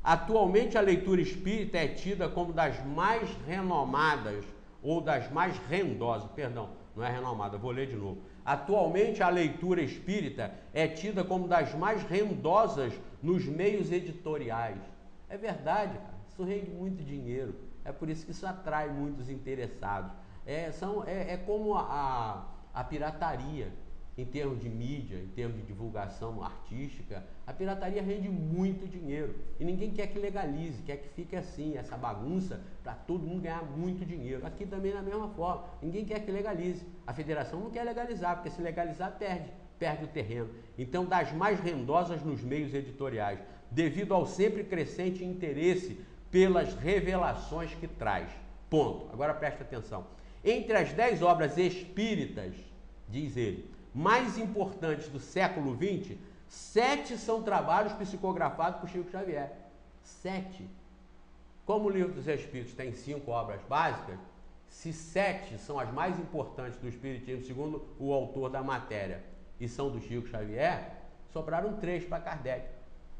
Atualmente, a leitura espírita é tida como das mais renomadas, ou das mais rendosas, perdão, não é renomada, vou ler de novo. Atualmente, a leitura espírita é tida como das mais rendosas nos meios editoriais. É verdade, cara, isso rende muito dinheiro, é por isso que isso atrai muitos interessados. É como a pirataria, em termos de mídia, em termos de divulgação artística. A pirataria rende muito dinheiro e ninguém quer que legalize, quer que fique assim, essa bagunça, para todo mundo ganhar muito dinheiro. Aqui também da mesma forma, ninguém quer que legalize. A federação não quer legalizar, porque se legalizar perde o terreno. Então, das mais rendosas nos meios editoriais, devido ao sempre crescente interesse pelas revelações que traz. Ponto. Agora preste atenção. Entre as 10 obras espíritas, diz ele, mais importantes do século XX, 7 são trabalhos psicografados por Chico Xavier. 7. Como o Livro dos Espíritos tem 5 obras básicas, se 7 são as mais importantes do Espiritismo, segundo o autor da matéria, e são do Chico Xavier, sobraram 3 para Kardec.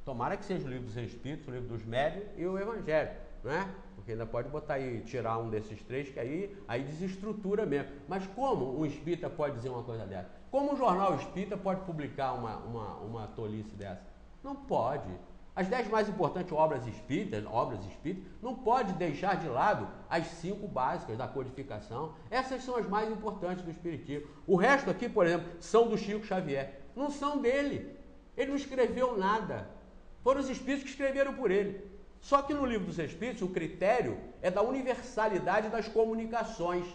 Tomara que seja o Livro dos Espíritos, o Livro dos Médiuns e o Evangelho, não é? Porque ainda pode botar aí, tirar um desses 3, que aí desestrutura mesmo. Mas como um espírita pode dizer uma coisa dessa? Como um jornal espírita pode publicar uma tolice dessa? Não pode. As 10 mais importantes obras espíritas, não pode deixar de lado as 5 básicas da codificação. Essas são as mais importantes do espiritismo. O resto aqui, por exemplo, são do Chico Xavier. Não são dele. Ele não escreveu nada. Foram os espíritos que escreveram por ele. Só que no Livro dos Espíritos o critério é da universalidade das comunicações.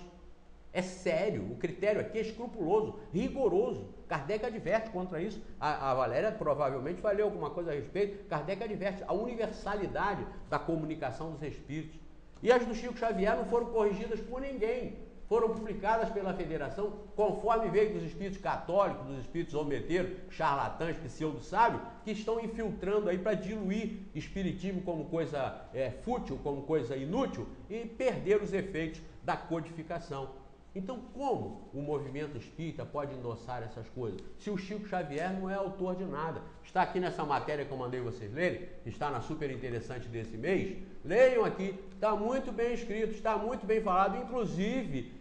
É sério, o critério aqui é escrupuloso, rigoroso. Kardec adverte contra isso. A Valéria provavelmente vai ler alguma coisa a respeito. Kardec adverte a universalidade da comunicação dos espíritos. E as do Chico Xavier não foram corrigidas por ninguém. Foram publicadas pela federação conforme veio dos espíritos católicos, dos espíritos zombeteiros, charlatãs, pseudo-sábios, que estão infiltrando aí para diluir espiritismo como coisa fútil, como coisa inútil e perder os efeitos da codificação. Então, como o movimento espírita pode endossar essas coisas? Se o Chico Xavier não é autor de nada. Está aqui nessa matéria que eu mandei vocês lerem, está na super interessante desse mês. Leiam aqui, está muito bem escrito, está muito bem falado, inclusive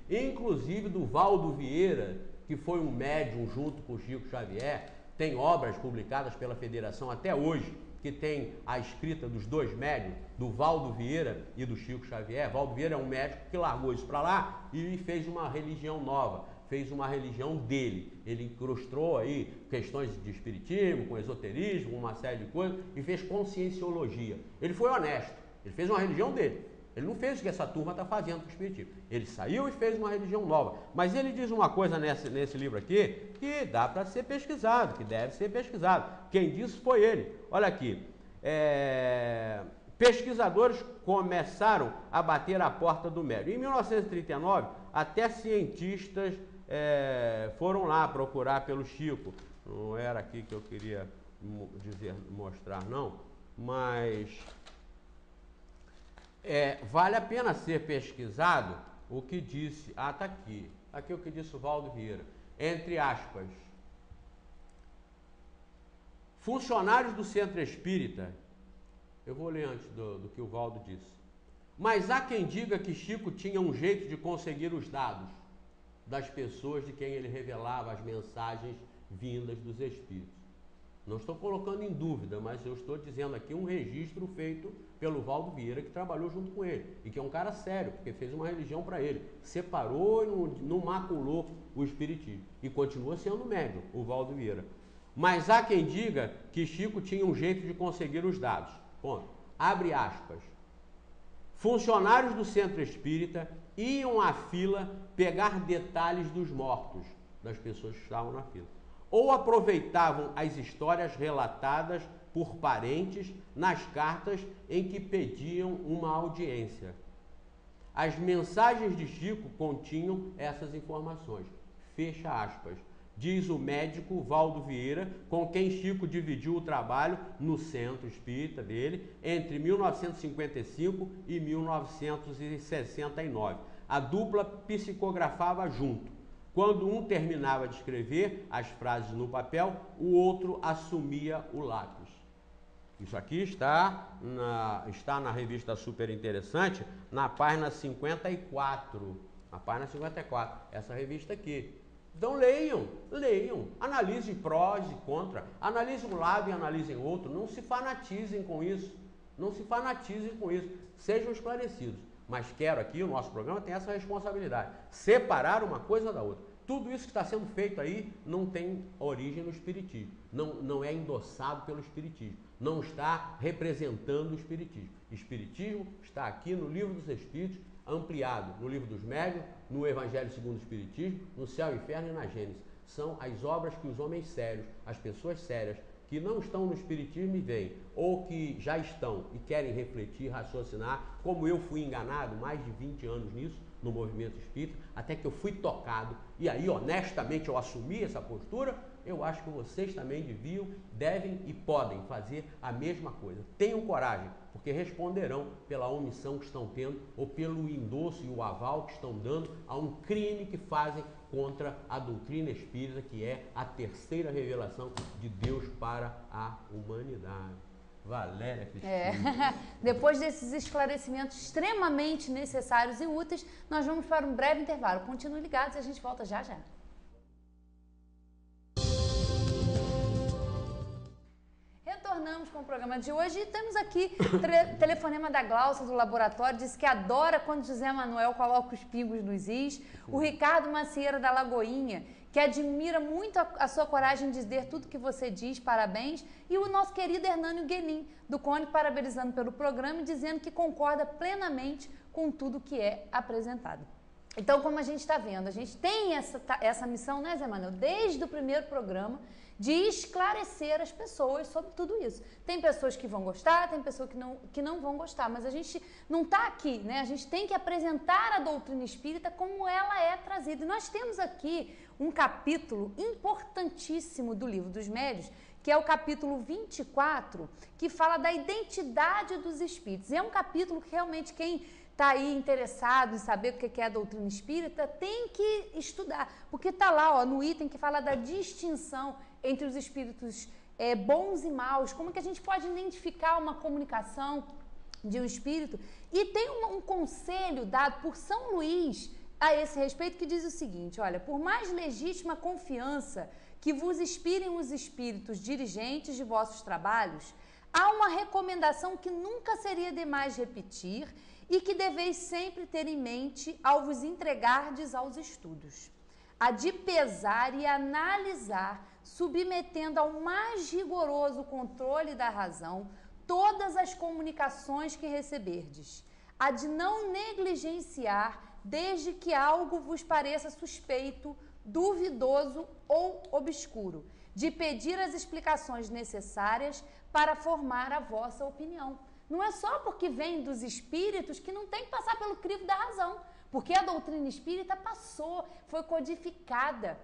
do Valdo Vieira, que foi um médium junto com o Chico Xavier. Tem obras publicadas pela federação até hoje, que tem a escrita dos 2 médiuns, do Valdo Vieira e do Chico Xavier. Valdo Vieira é um médico que largou isso para lá e fez uma religião nova, fez uma religião dele. Ele incrustou aí questões de espiritismo, com esoterismo, uma série de coisas, e fez conscienciologia. Ele foi honesto, ele fez uma religião dele. Ele não fez o que essa turma está fazendo com o espiritismo. Ele saiu e fez uma religião nova. Mas ele diz uma coisa nesse livro aqui que dá para ser pesquisado, que deve ser pesquisado. Quem disse foi ele. Olha aqui. Pesquisadores começaram a bater a porta do médium. Em 1939, até cientistas foram lá procurar pelo Chico. Não era aqui que eu queria mostrar, não. Mas vale a pena ser pesquisado o que disse. Ah, está aqui. Aqui é o que disse o Valdo Vieira. Entre aspas. Funcionários do Centro Espírita, eu vou ler antes do que o Valdo disse. Mas há quem diga que Chico tinha um jeito de conseguir os dados das pessoas de quem ele revelava as mensagens vindas dos espíritos. Não estou colocando em dúvida, mas eu estou dizendo aqui um registro feito pelo Valdo Vieira, que trabalhou junto com ele, e que é um cara sério, porque fez uma religião para ele, separou e não maculou o espiritismo, e continua sendo médium, o Valdo Vieira. Mas há quem diga que Chico tinha um jeito de conseguir os dados. Ponto. Abre aspas. Funcionários do Centro Espírita iam à fila pegar detalhes dos mortos, das pessoas que estavam na fila, ou aproveitavam as histórias relatadas por parentes nas cartas em que pediam uma audiência. As mensagens de Chico continham essas informações. Fecha aspas. Diz o médico Valdo Vieira, com quem Chico dividiu o trabalho no centro espírita dele entre 1955 e 1969. A dupla psicografava junto. Quando um terminava de escrever as frases no papel, o outro assumia o lápis. Isso aqui está na revista Super Interessante, na página 54. Na página 54, essa revista aqui. Então leiam, analisem prós e contra, analisem um lado e analisem outro, não se fanatizem com isso, sejam esclarecidos. Mas quero aqui, o nosso programa tem essa responsabilidade, separar uma coisa da outra. Tudo isso que está sendo feito aí não tem origem no Espiritismo, não é endossado pelo Espiritismo, não está representando o Espiritismo. O Espiritismo está aqui no Livro dos Espíritos, ampliado no Livro dos Médiuns, no Evangelho segundo o Espiritismo, no Céu e Inferno e na Gênesis. São as obras que os homens sérios, as pessoas sérias, que não estão no Espiritismo e vêm, ou que já estão e querem refletir, raciocinar, como eu fui enganado mais de 20 anos nisso, no movimento espírita, até que eu fui tocado, e aí honestamente eu assumi essa postura. Eu acho que vocês também deviam, devem e podem fazer a mesma coisa. Tenham coragem, porque responderão pela omissão que estão tendo ou pelo endosso e o aval que estão dando a um crime que fazem contra a doutrina espírita, que é a terceira revelação de Deus para a humanidade. Valéria Cristina. Depois desses esclarecimentos extremamente necessários e úteis, nós vamos para um breve intervalo. Continuem ligados e a gente volta já já. Retornamos com o programa de hoje e temos aqui telefonema da Glaucia do laboratório, diz que adora quando José Manuel coloca os pingos nos is. O Ricardo Macieira da Lagoinha, que admira muito a sua coragem de dizer tudo que você diz, parabéns. E o nosso querido Hernânio Guelim, do Cone, parabenizando pelo programa e dizendo que concorda plenamente com tudo que é apresentado. Então, como a gente está vendo, a gente tem essa missão, né, Zé Manuel, desde o primeiro programa, de esclarecer as pessoas sobre tudo isso. Tem pessoas que vão gostar, tem pessoas que não vão gostar, mas a gente não está aqui, né? A gente tem que apresentar a doutrina espírita como ela é trazida. E nós temos aqui um capítulo importantíssimo do Livro dos Médiuns, que é o capítulo 24, que fala da identidade dos espíritos. E é um capítulo que realmente quem está aí interessado em saber o que é a doutrina espírita tem que estudar, porque está lá, ó, no item que fala da distinção entre os espíritos bons e maus, como que a gente pode identificar uma comunicação de um espírito. E tem um conselho dado por São Luís a esse respeito que diz o seguinte: olha, por mais legítima confiança que vos inspirem os espíritos dirigentes de vossos trabalhos, há uma recomendação que nunca seria demais repetir e que deveis sempre ter em mente ao vos entregardes aos estudos: a de pesar e analisar, submetendo ao mais rigoroso controle da razão, todas as comunicações que receberdes, a de não negligenciar, desde que algo vos pareça suspeito, duvidoso ou obscuro, de pedir as explicações necessárias para formar a vossa opinião. Não é só porque vem dos espíritos que não tem que passar pelo crivo da razão, porque a doutrina espírita passou, foi codificada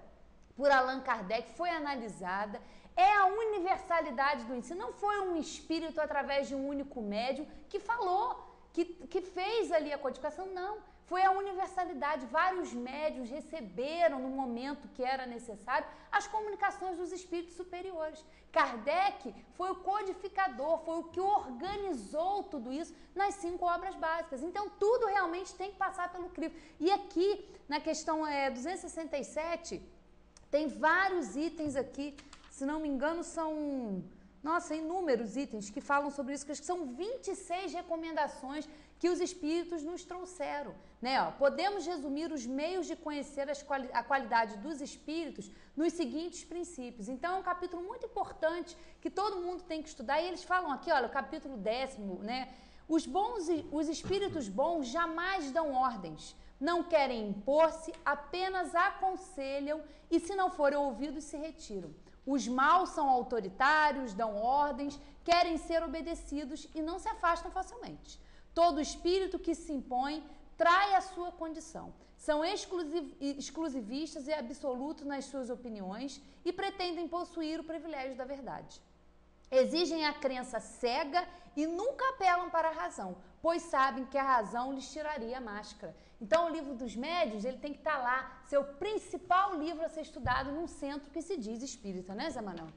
por Allan Kardec, foi analisada, é a universalidade do ensino. Não foi um espírito através de um único médium que falou, que fez ali a codificação, não. Foi a universalidade, vários médiuns receberam no momento que era necessário as comunicações dos espíritos superiores. Kardec foi o codificador, foi o que organizou tudo isso nas 5 obras básicas. Então, tudo realmente tem que passar pelo crivo. E aqui, na questão 267, tem vários itens aqui, se não me engano, são, inúmeros itens que falam sobre isso, que são 26 recomendações que os espíritos nos trouxeram, né? Ó, podemos resumir os meios de conhecer a qualidade dos espíritos nos seguintes princípios. Então, é um capítulo muito importante que todo mundo tem que estudar. E eles falam aqui, olha, o capítulo 10º, né? Os espíritos bons jamais dão ordens, não querem impor-se, apenas aconselham e, se não forem ouvidos, se retiram. Os maus são autoritários, dão ordens, querem ser obedecidos e não se afastam facilmente. Todo espírito que se impõe trai a sua condição. São exclusivistas e absolutos nas suas opiniões e pretendem possuir o privilégio da verdade. Exigem a crença cega e nunca apelam para a razão, pois sabem que a razão lhes tiraria a máscara. Então, o Livro dos Médiuns, ele tem que estar lá, ser o principal livro a ser estudado num centro que se diz espírita, né, Zé Manuel?